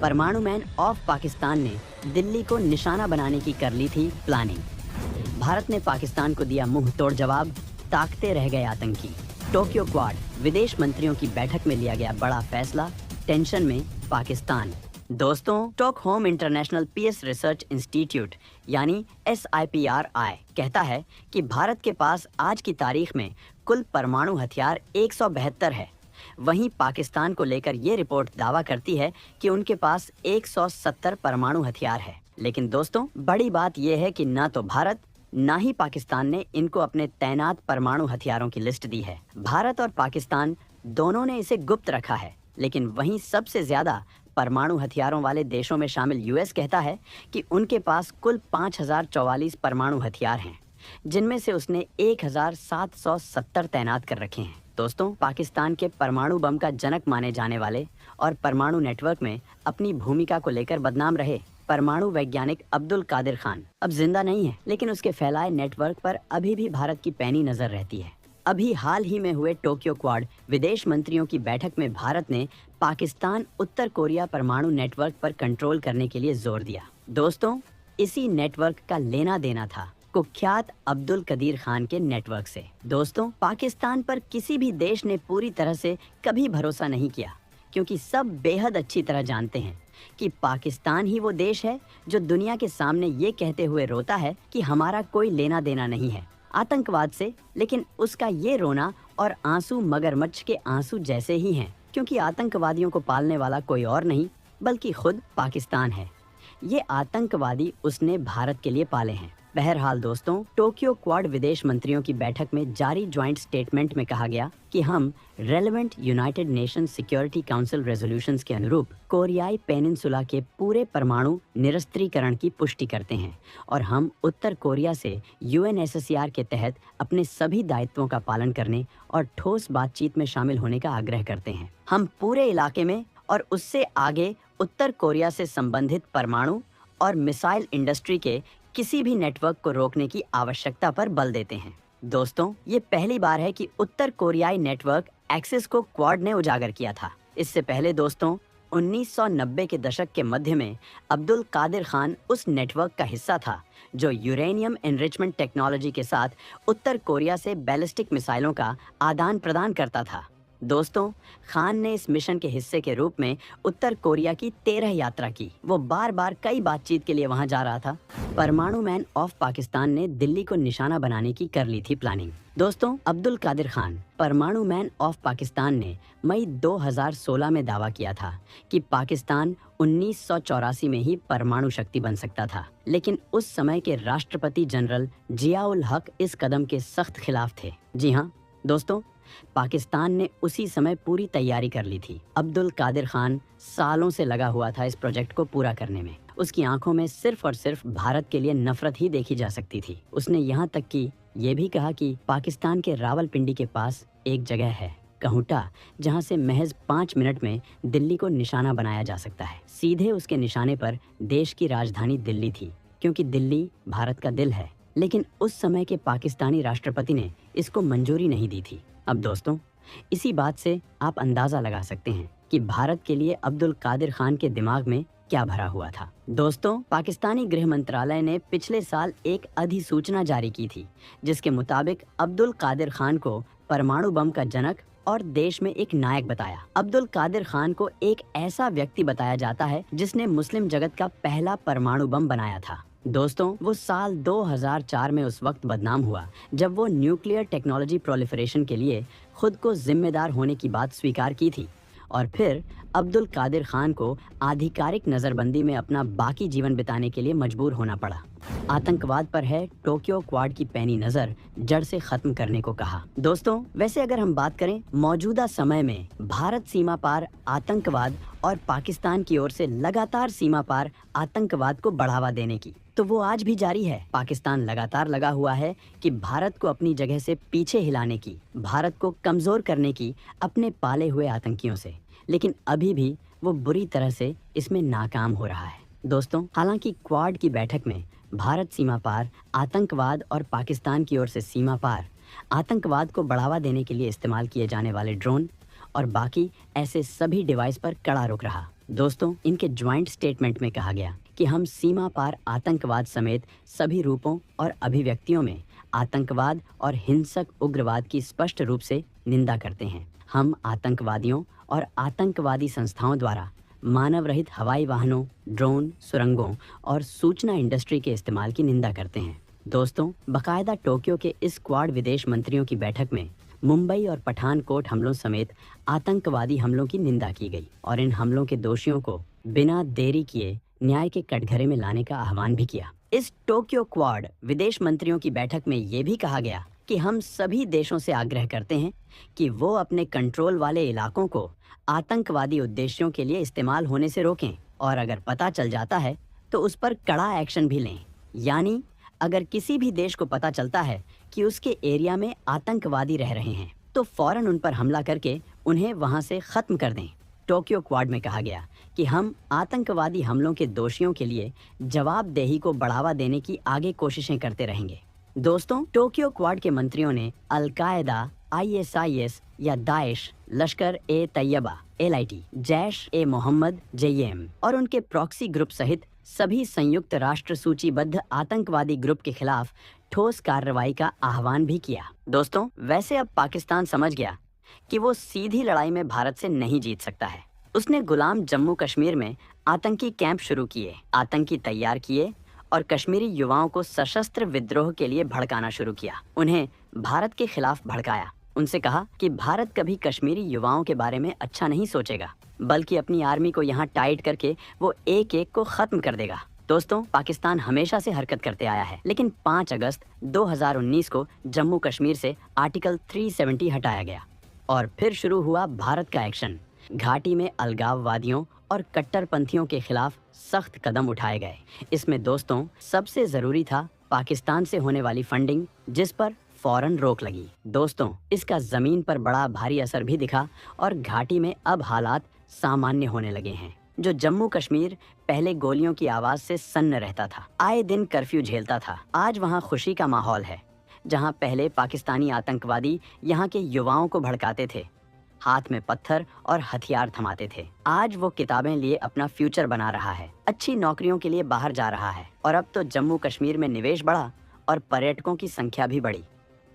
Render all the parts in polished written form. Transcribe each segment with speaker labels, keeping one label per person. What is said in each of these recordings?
Speaker 1: परमाणु man of Pakistan ने दिल्ली को निशाना बनाने की कर ली थी प्लानिंग। भारत ने पाकिस्तान को दिया मुंह तोड़ जवाब, ताकते रह गए आतंकी। टोक्यो क्वाड विदेश मंत्रियों की बैठक में लिया गया बड़ा फैसला, टेंशन में पाकिस्तान। दोस्तों, Stockholm International Peace Research Institute यानी SIPRI कहता है कि भारत के पास आज की तारीख में कुल परमाणु हथियार 172 है। वहीं पाकिस्तान को लेकर ये रिपोर्ट दावा करती है कि उनके पास 170 परमाणु हथियार है। लेकिन दोस्तों, बड़ी बात यह है कि ना तो भारत ना ही पाकिस्तान ने इनको अपने तैनात परमाणु हथियारों की लिस्ट दी है। भारत और पाकिस्तान दोनों ने इसे गुप्त रखा है, लेकिन वहीं सबसे ज्यादा परमाणु हथियारों वाले देशों में शामिल US कहता है कि उनके पास कुल 5044 परमाणु हथियार हैं, जिनमें से उसने 1770 तैनात कर रखे हैं। दोस्तों, पाकिस्तान के परमाणु बम का जनक माने जाने वाले और परमाणु नेटवर्क में अपनी भूमिका को लेकर बदनाम रहे परमाणु वैज्ञानिक अब्दुल कादिर खान अब जिंदा नहीं है, लेकिन उसके फैलाए नेटवर्क पर अभी भी भारत की पैनी नजर रहती है। अभी हाल ही में हुए टोक्यो क्वाड विदेश मंत्रियों की बैठक में भारत ने पाकिस्तान उत्तर कोरिया परमाणु नेटवर्क पर कंट्रोल करने के लिए जोर दिया। दोस्तों, इसी नेटवर्क का लेना देना था कुख्यात अब्दुल कदीर खान के नेटवर्क से। दोस्तों, पाकिस्तान पर किसी भी देश ने पूरी तरह से कभी भरोसा नहीं किया, क्योंकि सब बेहद अच्छी तरह जानते हैं कि पाकिस्तान ही वो देश है जो दुनिया के सामने ये कहते हुए रोता है कि हमारा कोई लेना देना नहीं है आतंकवाद से, लेकिन उसका ये रोना और आंसू मगरमच्छ के आंसू जैसे ही हैं, क्योंकि आतंकवादियों को पालने वाला कोई और नहीं बल्कि खुद पाकिस्तान है। ये आतंकवादी उसने भारत के लिए पाले हैं। बहरहाल दोस्तों, टोक्यो क्वाड विदेश मंत्रियों की बैठक में जारी ज्वाइंट स्टेटमेंट में कहा गया कि हम relevant United nation security council resolutions के अनुरूप कोरियाई पेनिनसुला के पूरे परमाणु निरस्त्रीकरण की पुष्टि करते हैं और हम उत्तर कोरिया से UNSCR के तहत अपने सभी दायित्वों का पालन करने और ठोस बातचीत में शामिल होने का आग्रह करते हैं। हम पूरे इलाके में और उससे आगे उत्तर कोरिया से संबंधित परमाणु और मिसाइल इंडस्ट्री के किसी भी नेटवर्क को रोकने की आवश्यकता पर बल देते हैं। दोस्तों, ये पहली बार है कि उत्तर कोरियाई नेटवर्क एक्सिस को क्वाड ने उजागर किया था। इससे पहले दोस्तों, 1990 के दशक के मध्य में अब्दुल कादिर खान उस नेटवर्क का हिस्सा था जो यूरेनियम एनरिचमेंट टेक्नोलॉजी के साथ उत्तर कोरिया से बैलिस्टिक मिसाइलों का आदान प्रदान करता था। दोस्तों, खान ने इस मिशन के हिस्से के रूप में उत्तर कोरिया की 13 यात्रा की। वो बार बार कई बातचीत के लिए वहां जा रहा था। परमाणु मैन ऑफ पाकिस्तान ने दिल्ली को निशाना बनाने की कर ली थी प्लानिंग। दोस्तों, अब्दुल कादिर खान परमाणु मैन ऑफ पाकिस्तान ने मई 2016 में दावा किया था कि पाकिस्तान 1984 में ही परमाणु शक्ति बन सकता था, लेकिन उस समय के राष्ट्रपति जनरल जियाउल हक इस कदम के सख्त खिलाफ थे। जी हाँ दोस्तों, पाकिस्तान ने उसी समय पूरी तैयारी कर ली थी। अब्दुल कादिर खान सालों से लगा हुआ था इस प्रोजेक्ट को पूरा करने में। उसकी आंखों में सिर्फ और सिर्फ भारत के लिए नफरत ही देखी जा सकती थी। उसने यहाँ तक कि ये भी कहा कि पाकिस्तान के रावलपिंडी के पास एक जगह है, कहूटा, जहाँ से महज 5 मिनट में दिल्ली को निशाना बनाया जा सकता है। सीधे उसके निशाने पर देश की राजधानी दिल्ली थी, क्योंकि दिल्ली भारत का दिल है। लेकिन उस समय के पाकिस्तानी राष्ट्रपति ने इसको मंजूरी नहीं दी थी। अब दोस्तों, इसी बात से आप अंदाजा लगा सकते हैं कि भारत के लिए अब्दुल कादिर खान के दिमाग में क्या भरा हुआ था। दोस्तों, पाकिस्तानी गृह मंत्रालय ने पिछले साल एक अधिसूचना जारी की थी, जिसके मुताबिक अब्दुल कादिर खान को परमाणु बम का जनक और देश में एक नायक बताया। अब्दुल कादिर खान को एक ऐसा व्यक्ति बताया जाता है जिसने मुस्लिम जगत का पहला परमाणु बम बनाया था। दोस्तों, वो साल 2004 में उस वक्त बदनाम हुआ जब वो न्यूक्लियर टेक्नोलॉजी प्रोलिफरेशन के लिए खुद को जिम्मेदार होने की बात स्वीकार की थी, और फिर अब्दुल कादिर खान को आधिकारिक नज़रबंदी में अपना बाकी जीवन बिताने के लिए मजबूर होना पड़ा। आतंकवाद पर है टोक्यो क्वाड की पैनी नज़र जड़ से खत्म करने को कहा। दोस्तों, वैसे अगर हम बात करें मौजूदा समय में भारत सीमा पार आतंकवाद और पाकिस्तान की ओर से लगातार सीमा पार आतंकवाद को बढ़ावा देने की, तो वो आज भी जारी है। पाकिस्तान लगातार लगा हुआ है कि भारत को अपनी जगह से पीछे हिलाने की, भारत को कमजोर करने की अपने पाले हुए आतंकियों से, लेकिन अभी भी वो बुरी तरह से इसमें नाकाम हो रहा है। दोस्तों, हालांकि क्वाड की बैठक में भारत सीमा पार आतंकवाद और पाकिस्तान की ओर से सीमा पार आतंकवाद को बढ़ावा देने के लिए इस्तेमाल किए जाने वाले ड्रोन और बाकी ऐसे सभी डिवाइस पर कड़ा रुख रहा। दोस्तों, इनके ज्वाइंट स्टेटमेंट में कहा गया कि हम सीमा पार आतंकवाद समेत सभी रूपों और अभिव्यक्तियों में आतंकवाद और हिंसक उग्रवाद की स्पष्ट रूप से निंदा करते हैं। हम आतंकवादियों और आतंकवादी संस्थाओं द्वारा मानव रहित हवाई वाहनों, ड्रोन, सुरंगों और सूचना इंडस्ट्री के इस्तेमाल की निंदा करते हैं। दोस्तों, बाकायदा टोक्यो के इस क्वाड विदेश मंत्रियों की बैठक में मुंबई और पठानकोट हमलों समेत आतंकवादी हमलों की निंदा की गई और इन हमलों के दोषियों को बिना देरी किए न्याय के कटघरे में लाने का आह्वान भी किया। इस टोक्यो क्वाड विदेश मंत्रियों की बैठक में ये भी कहा गया कि हम सभी देशों से आग्रह करते हैं कि वो अपने कंट्रोल वाले इलाकों को आतंकवादी उद्देश्यों के लिए इस्तेमाल होने से रोकें और अगर पता चल जाता है तो उस पर कड़ा एक्शन भी लें। यानी अगर किसी भी देश को पता चलता है कि उसके एरिया में आतंकवादी रह रहे हैं तो फौरन उन पर हमला करके उन्हें वहां से खत्म कर दें। टोक्यो क्वाड में कहा गया कि हम आतंकवादी हमलों के दोषियों के लिए जवाबदेही को बढ़ावा देने की आगे कोशिशें करते रहेंगे। दोस्तों, टोक्यो क्वाड के मंत्रियों ने अल-कायदा, ISIS या दाइश, लश्कर ए तैयबा LIT, जैश ए मोहम्मद JM और उनके प्रॉक्सी ग्रुप सहित सभी संयुक्त राष्ट्र सूचीबद्ध आतंकवादी ग्रुप के खिलाफ ठोस कार्रवाई का आह्वान भी किया। दोस्तों, वैसे अब पाकिस्तान समझ गया कि वो सीधी लड़ाई में भारत से नहीं जीत सकता है। उसने गुलाम जम्मू कश्मीर में आतंकी कैंप शुरू किए, आतंकी तैयार किए और कश्मीरी युवाओं को सशस्त्र विद्रोह के लिए भड़काना शुरू किया। उन्हें भारत के खिलाफ भड़काया। उनसे कहा कि भारत कभी कश्मीरी युवाओं के बारे में अच्छा नहीं सोचेगा, बल्कि अपनी आर्मी को यहाँ टाइट करके वो एक एक को खत्म कर देगा। दोस्तों, पाकिस्तान हमेशा से हरकत करते आया है, लेकिन 5 अगस्त 2019 को जम्मू कश्मीर से आर्टिकल 370 हटाया गया और फिर शुरू हुआ भारत का एक्शन। घाटी में अलगाववादियों और कट्टरपंथियों के खिलाफ सख्त कदम उठाए गए। इसमें दोस्तों सबसे जरूरी था पाकिस्तान से होने वाली फंडिंग, जिस पर फौरन रोक लगी। दोस्तों, इसका जमीन पर बड़ा भारी असर भी दिखा और घाटी में अब हालात सामान्य होने लगे हैं। जो जम्मू कश्मीर पहले गोलियों की आवाज से सन्न रहता था, आए दिन कर्फ्यू झेलता था, आज वहाँ खुशी का माहौल है। जहाँ पहले पाकिस्तानी आतंकवादी यहाँ के युवाओं को भड़काते थे, हाथ में पत्थर और हथियार थमाते थे, आज वो किताबें लिए अपना फ्यूचर बना रहा है, अच्छी नौकरियों के लिए बाहर जा रहा है और अब तो जम्मू कश्मीर में निवेश बढ़ा और पर्यटकों की संख्या भी बढ़ी।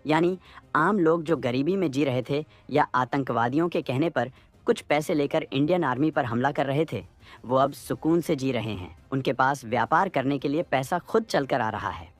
Speaker 1: यानी आम लोग जो गरीबी में जी रहे थे या आतंकवादियों के कहने पर कुछ पैसे लेकर इंडियन आर्मी पर हमला कर रहे थे, वो अब सुकून से जी रहे हैं। उनके पास व्यापार करने के लिए पैसा खुद चलकर आ रहा है।